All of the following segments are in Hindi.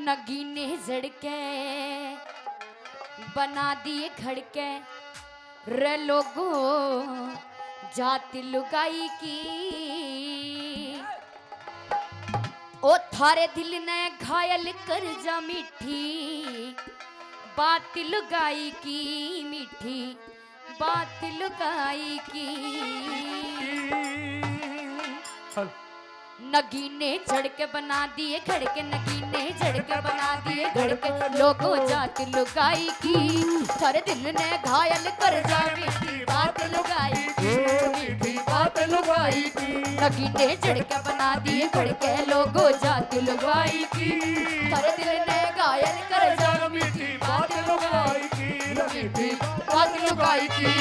नगीने झड़के बना दिए खड़के रे लोगो जाति लुगाई की। ओ थारे दिल ने घायल कर जा मीठी बात लुगाई की, मीठी बात लुगाई की। नगीने झड़के बना दिए खड़के, नगीने झड़के बना दिए खड़के लोगों जात लुगाई की। थारे दिल ने घायल कर जा मीठी बात लुगाई की, मीठी बात लुगाई की। नगीने झड़के बना दिए खड़के लोगों जात लुगाई की। थारे दिल ने घायल कर जा मीठी बात लुगाई की, मीठी बात लुगाई की।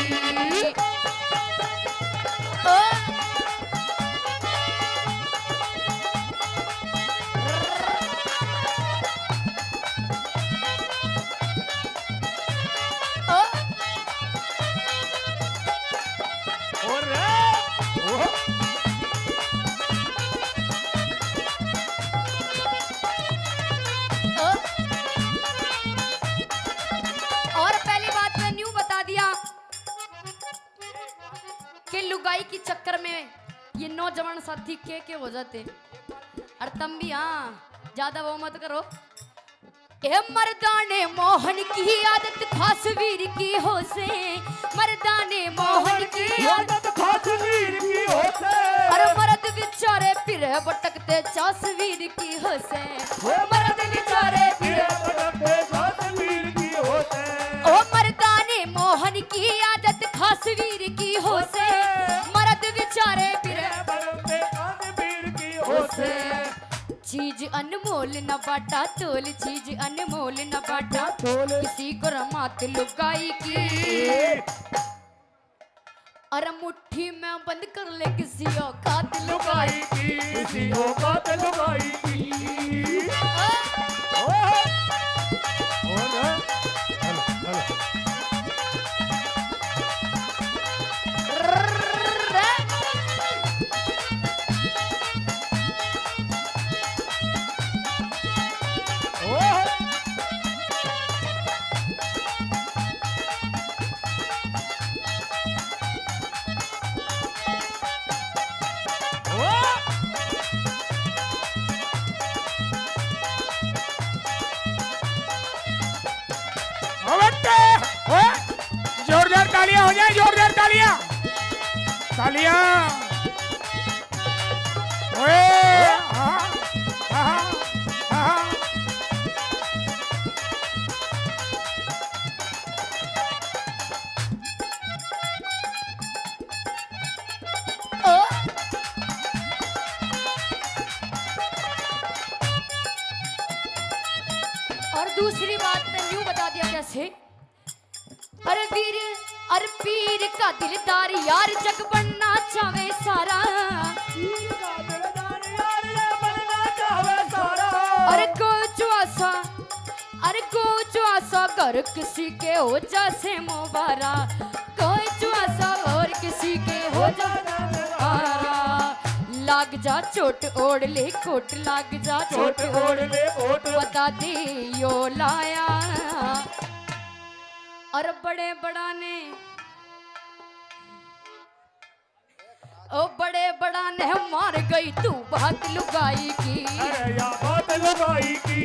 लुगाई की चक्कर में ये नौजवान साथी के हो जाते। और तुम भी हाँ ज्यादा वो मत करो। ए मर्दाने मोहन की आदत खास वीर की हो से, मर्दाने मोहन की आदत खास वीर की हो से। अरे मर्द बेचारे फिर भटकते चास वीर की हो से, मर्द बेचारे फिर भटकते चास वीर की हो से। ओ मर्दाने मोहन की आदत खास वीर की हो से, मर्द बेचारे फिर भटकते चास वीर की हो से। चीज अनमोल न बाटा तोल, चीज अनमोल न बाटा तोल, किसी को रमात लुगाई की। अरे मुट्ठी में बंद कर ले किसी औकात लुगाई की, किसी औकात लुगाई की। जोरदार तालियां हो जाए, जोरदार तालियां तालियां। ओए हाँ हाँ हाँ। और दूसरी बात मैं यूं बता दिया कैसे। अरे वीर अरे पीर का दिलदार यार जग बनना चाहे सारा, अरे कोई चुआसा घर किसी के हो जैसे मुबारा, कोई चुआसा और किसी के हो जारा। लाग जा चोट ओढ़ ले कोट, लाग जा चोट ओढ़ ले कोट, बता दे यो लाया। और बड़े बड़ा ने ओ बड़े बड़ा ने मार गई तू बात लुगाई की। अरे या बात लुगाई की।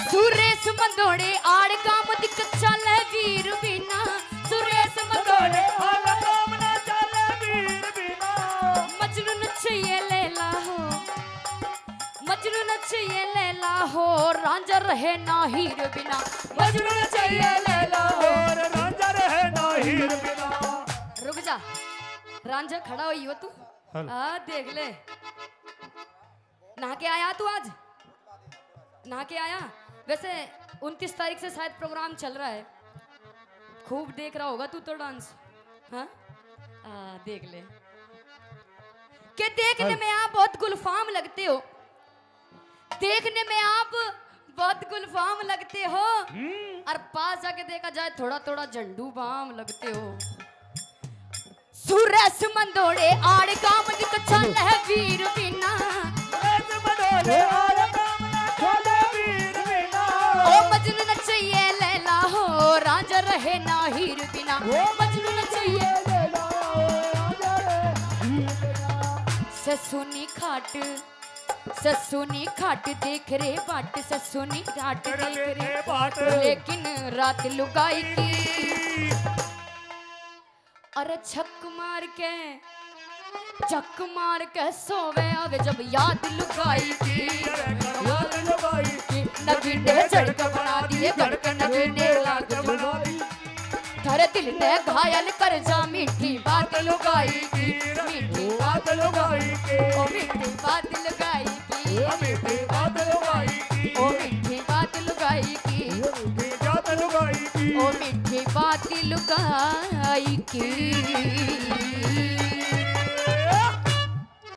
सुरेश मंदोड़े आड़ काम दिक्कत चले वीर बिना, सुरेश मंदोड़े आड़ काम ना चले वीर बिना। मजनू नचिए लैला हो, मजनू नचिए लैला हो, रांझा रहे ना हीर बिना। मजनू नचिए लैला हो, रांझा रहे ना हीर बिना। रुक जा रांझा खड़ा हुई हो तू, आ देख ले नहा के आया तू आज। नहा के आया। वैसे 29 तारीख से शायद प्रोग्राम चल रहा है, खूब देख रहा होगा तू तो डांस। हाँ देख ले कि देखने में आप बहुत गुलफाम लगते हो, देखने में आप बहुत गुलफाम लगते हो, और पास जाके देखा जाए थोड़ा थोड़ा झंडू बाम लगते हो। सूरज मंदोड़े आड़ काम की तो चल है वीर बिना, ओ मजनू न चाहिए लैला हो राजा रहे ना हीर बिना, मजनू न चाहिए लैला हो राजा रहे। ससुनी खाट देख रे बाट, ससुनी घाट देख रे बाट, लेकिन रात लुगाई की अरे छक मार के सोवे आवे जब याद लुगाई की, नगीने झड़क बना दिए धड़कन नगीने लाग जुड़ाई, थारे दिल ने घायल कर जा मीठी बात लुगाई की, मीठी बात लुगाई की, ओ मीठी बात लुगाई की, ओ मीठी बात लुगाई की, ओ मीठी बात लुगाई की, ओ मीठी बात लुगाई की।